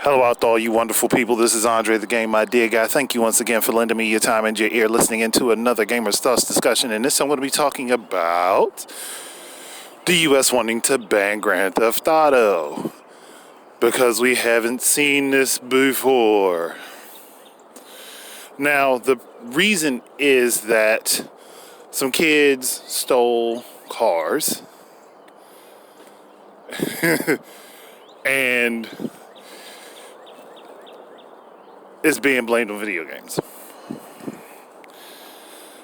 Hello out to all you wonderful people. This is Andre the Game, my dear guy. Thank you once again for lending me your time and your ear listening into another Gamer's Thoughts discussion. And this I'm going to be talking about the U.S. wanting to ban Grand Theft Auto because we haven't seen this before. Now, the reason is that some kids stole cars and it's being blamed on video games.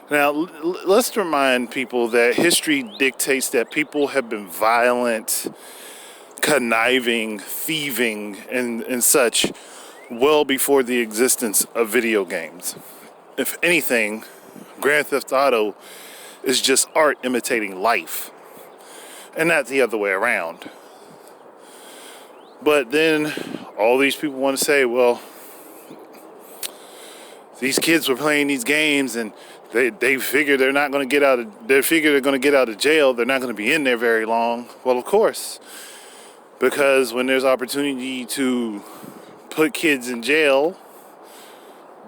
Now, let's remind people that history dictates that people have been violent, conniving, thieving, and such well before the existence of video games. If anything, Grand Theft Auto is just art imitating life, and not the other way around. But then all these people want to say, well, these kids were playing these games and they figure they're not going to get out of, they're going to get out of jail. They're not going to be in there very long. Well, of course, because when there's opportunity to put kids in jail,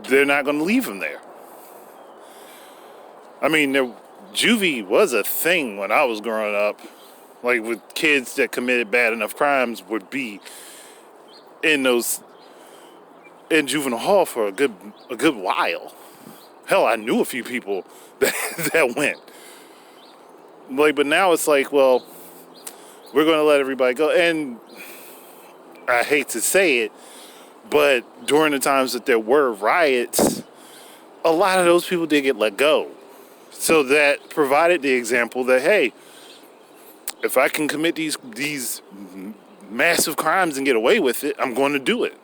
they're not going to leave them there. I mean, juvie was a thing when I was growing up. Like, with kids that committed bad enough crimes would be in juvenile hall for a good while. Hell, I knew a few people that went. Like, but now it's like, well, we're going to let everybody go. And I hate to say it, but during the times that there were riots, a lot of those people did get let go. So that provided the example that, hey, if I can commit these massive crimes and get away with it, I'm going to do it.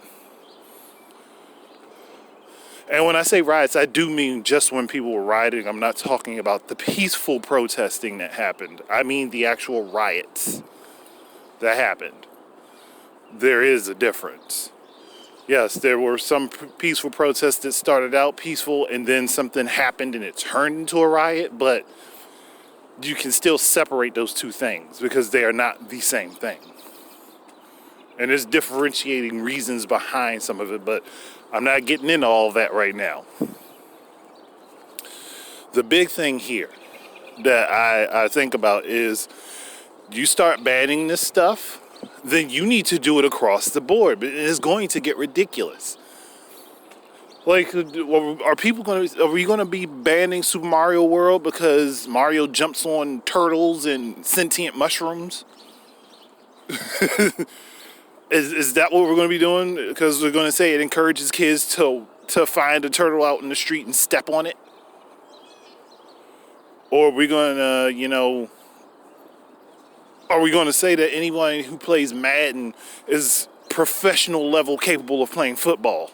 And when I say riots, I do mean just when people were rioting. I'm not talking about the peaceful protesting that happened. I mean the actual riots that happened. There is a difference. Yes, there were some peaceful protests that started out peaceful and then something happened and it turned into a riot, but you can still separate those two things because they are not the same thing. And there's differentiating reasons behind some of it, but I'm not getting into all of that right now. The big thing here that I think about is you start banning this stuff, then you need to do it across the board. But it's going to get ridiculous. Like, are we going to be banning Super Mario World because Mario jumps on turtles and sentient mushrooms? Is that what we're going to be doing? Because we're going to say it encourages kids to find a turtle out in the street and step on it? Or are we going to, are we going to say that anyone who plays Madden is professional level capable of playing football?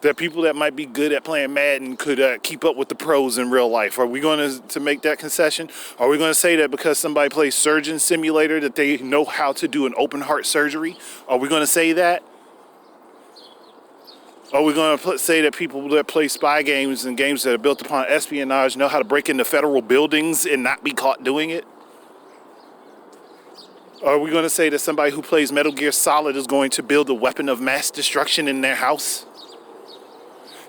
That people that might be good at playing Madden could keep up with the pros in real life? Are we going to make that concession? Are we going to say that because somebody plays Surgeon Simulator that they know how to do an open heart surgery? Are we going to say that? Are we going to say that people that play spy games and games that are built upon espionage know how to break into federal buildings and not be caught doing it? Are we going to say that somebody who plays Metal Gear Solid is going to build a weapon of mass destruction in their house?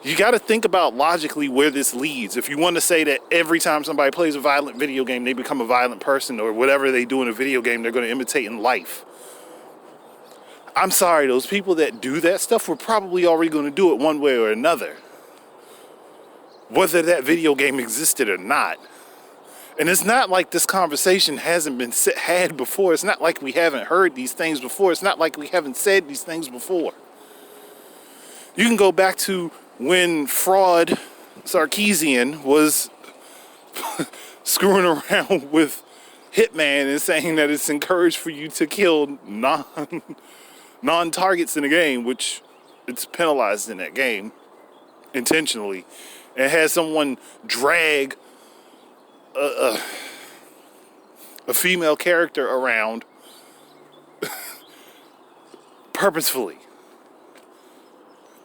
You got to think about logically where this leads. If you want to say that every time somebody plays a violent video game, they become a violent person, or whatever they do in a video game, they're going to imitate in life. I'm sorry, those people that do that stuff were probably already going to do it one way or another, whether that video game existed or not. And it's not like this conversation hasn't been had before. It's not like we haven't heard these things before. It's not like we haven't said these things before. You can go back to when Fraud Sarkeesian was screwing around with Hitman and saying that it's encouraged for you to kill non-targets in the game, which it's penalized in that game intentionally, and had someone drag a female character around purposefully.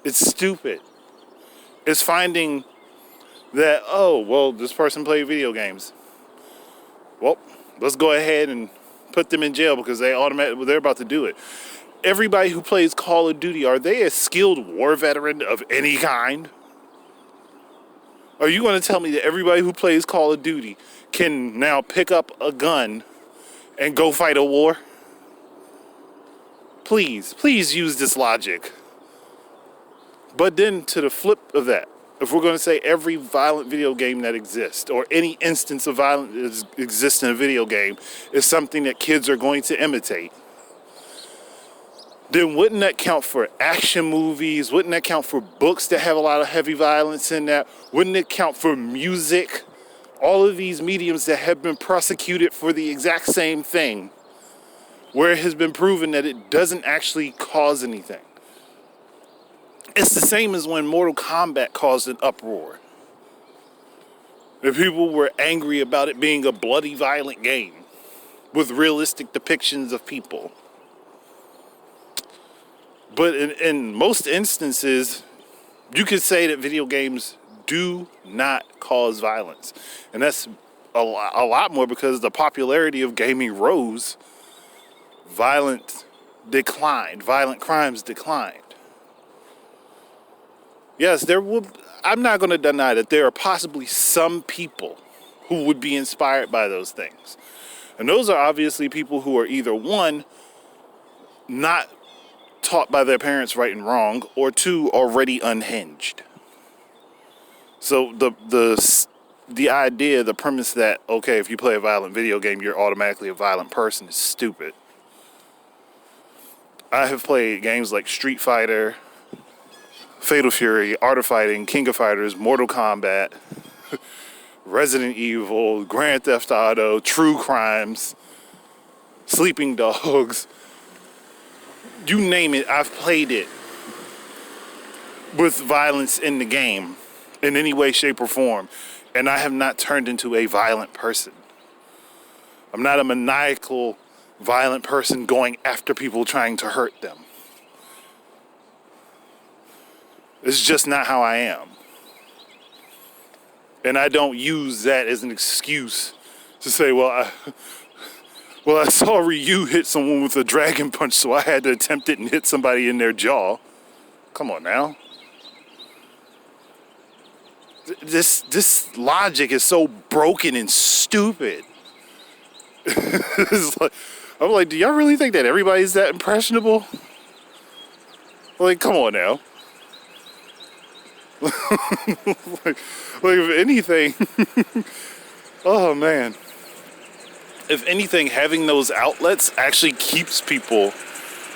It's stupid. It's finding that, oh, well, this person played video games. Well, let's go ahead and put them in jail because they're about to do it. everybody who plays Call of Duty, are they a skilled war veteran of any kind? Are you going to tell me that everybody who plays Call of Duty can now pick up a gun and go fight a war? Please use this logic. But then to the flip of that, if we're going to say every violent video game that exists, or any instance of violence that exists in a video game, is something that kids are going to imitate, then wouldn't that count for action movies? Wouldn't that count for books that have a lot of heavy violence in that? Wouldn't it count for music? All of these mediums that have been prosecuted for the exact same thing, where it has been proven that it doesn't actually cause anything. It's the same as when Mortal Kombat caused an uproar. The people were angry about it being a bloody, violent game with realistic depictions of people. But in most instances, you could say that video games do not cause violence. And that's a lot more because the popularity of gaming rose. Violent crimes declined. Yes, I'm not going to deny that there are possibly some people who would be inspired by those things. And those are obviously people who are either, one, not taught by their parents right and wrong, or two, already unhinged. So the idea, the premise that, okay, if you play a violent video game, you're automatically a violent person is stupid. I have played games like Street Fighter, Fatal Fury, Art of Fighting, King of Fighters, Mortal Kombat, Resident Evil, Grand Theft Auto, True Crimes, Sleeping Dogs. You name it, I've played it with violence in the game in any way, shape, or form. And I have not turned into a violent person. I'm not a maniacal, violent person going after people trying to hurt them. It's just not how I am. And I don't use that as an excuse to say, well, I saw Ryu hit someone with a dragon punch, so I had to attempt it and hit somebody in their jaw. Come on now. This logic is so broken and stupid. I'm like, do y'all really think that everybody's that impressionable? Like, come on now. like if anything, oh man. If anything, having those outlets actually keeps people,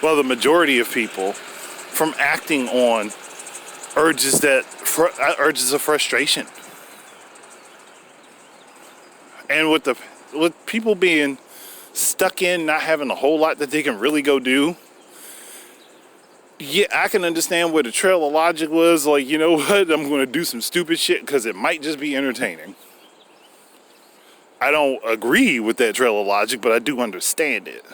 well, the majority of people, from acting on urges of frustration. And with people being stuck in, not having a whole lot that they can really go do, yeah, I can understand where the trail of logic was. Like, you know what? I'm going to do some stupid shit because it might just be entertaining. I don't agree with that trail of logic, but I do understand it.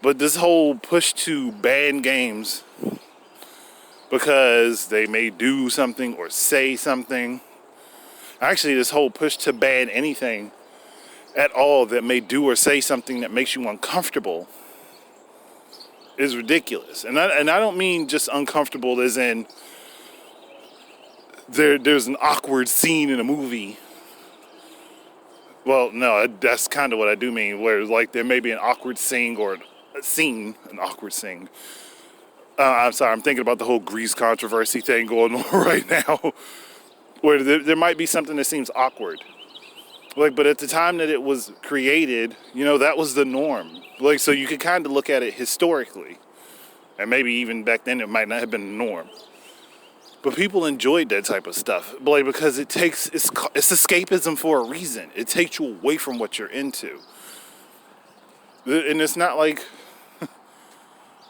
But this whole push to ban games because they may do something or say something. Actually, this whole push to ban anything at all that may do or say something that makes you uncomfortable is ridiculous. And I don't mean just uncomfortable as in there's an awkward scene in a movie. Well, no, that's kind of what I do mean, where like there may be an awkward scene or an awkward scene. I'm sorry, I'm thinking about the whole Grease controversy thing going on right now, where there might be something that seems awkward. Like, but at the time that it was created, you know, that was the norm. Like, so you could kind of look at it historically. And maybe even back then it might not have been the norm. But people enjoyed that type of stuff. Like, because it's escapism for a reason. It takes you away from what you're into. And it's not like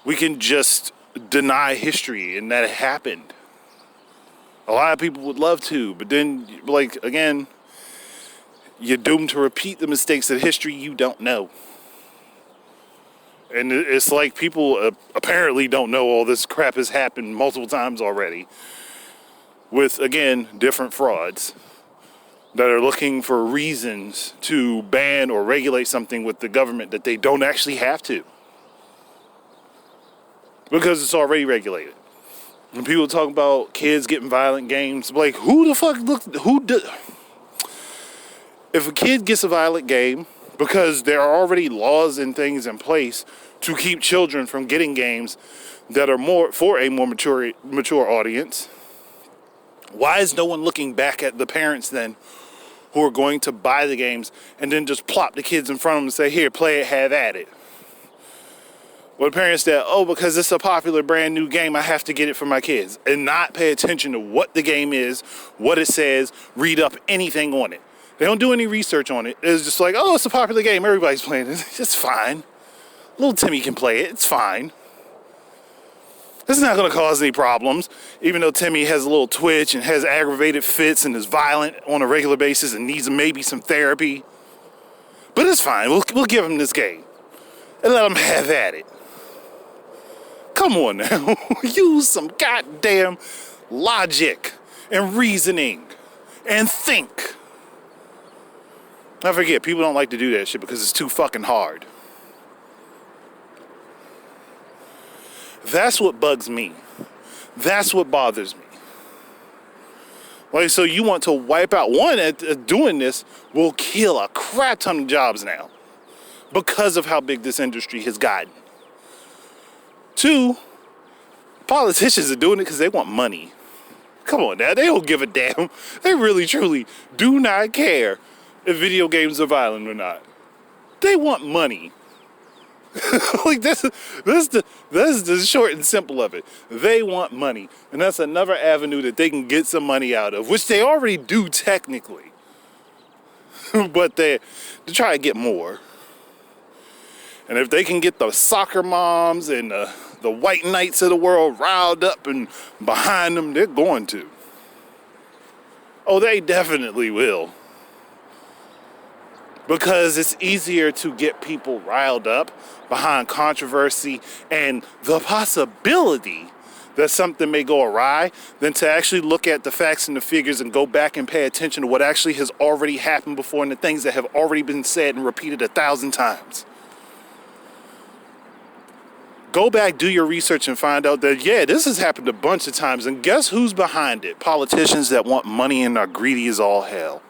we can just deny history and that it happened. A lot of people would love to, but then, like, again, you're doomed to repeat the mistakes of history you don't know. And it's like people apparently don't know all this crap has happened multiple times already. With, again, different frauds. that are looking for reasons to ban or regulate something with the government that they don't actually have to, because it's already regulated. When people talk about kids getting violent games, like, who the fuck if a kid gets a violent game, because there are already laws and things in place to keep children from getting games that are more for a more mature audience, why is no one looking back at the parents then who are going to buy the games and then just plop the kids in front of them and say, here, play it, have at it? Well, the parents that, oh, because it's a popular brand new game, I have to get it for my kids, and not pay attention to what the game is, what it says, read up anything on it. They don't do any research on it. It's just like, oh, it's a popular game, everybody's playing it. It's fine. Little Timmy can play it, it's fine. This is not going to cause any problems, even though Timmy has a little twitch and has aggravated fits and is violent on a regular basis and needs maybe some therapy. But it's fine. We'll give him this game and let him have at it. Come on now. Use some goddamn logic and reasoning and think. I forget, people don't like to do that shit because it's too fucking hard. That's what bugs me. That's what bothers me. Like, so you want to wipe out, one, at doing this will kill a crap ton of jobs now because of how big this industry has gotten. Two, politicians are doing it because they want money. Come on now, they don't give a damn. They really, truly do not care if video games are violent or not. They want money. Like, that's the short and simple of it. They want money, and that's another avenue that they can get some money out of, which they already do technically. But they try to get more. And if they can get the soccer moms and the white knights of the world riled up and behind them, they're going to. Oh, they definitely will. Because it's easier to get people riled up behind controversy and the possibility that something may go awry than to actually look at the facts and the figures and go back and pay attention to what actually has already happened before and the things that have already been said and repeated 1,000 times. Go back, do your research, and find out that, yeah, this has happened a bunch of times. And guess who's behind it? Politicians that want money and are greedy as all hell.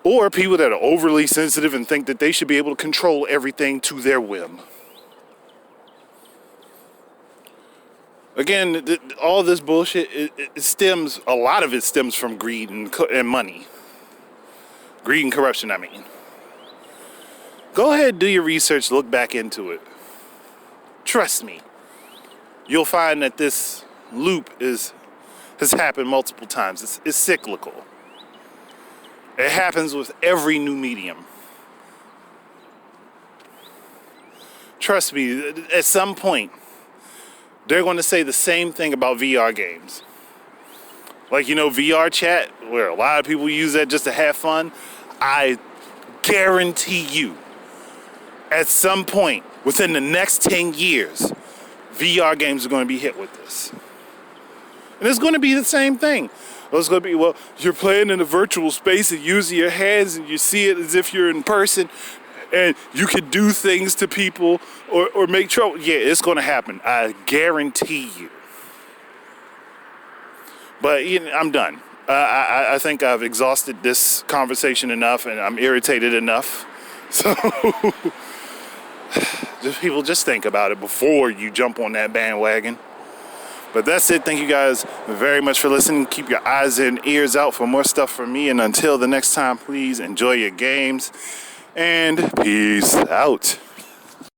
Or people that are overly sensitive and think that they should be able to control everything to their whim. Again, all this bullshit, a lot of it stems from greed and money. Greed and corruption, I mean. Go ahead, do your research, look back into it. Trust me, you'll find that this loop has happened multiple times. It's cyclical. It happens with every new medium. Trust me, at some point, they're going to say the same thing about VR games. Like, VR chat, where a lot of people use that just to have fun. I guarantee you, at some point, within the next 10 years, VR games are going to be hit with this. And it's going to be the same thing. It's going to be, well, you're playing in a virtual space and using your hands and you see it as if you're in person and you can do things to people or make trouble. Yeah, it's going to happen. I guarantee you. But I'm done. I think I've exhausted this conversation enough and I'm irritated enough. So just think about it before you jump on that bandwagon. But that's it. Thank you guys very much for listening. Keep your eyes and ears out for more stuff from me. And until the next time, please enjoy your games. And peace out.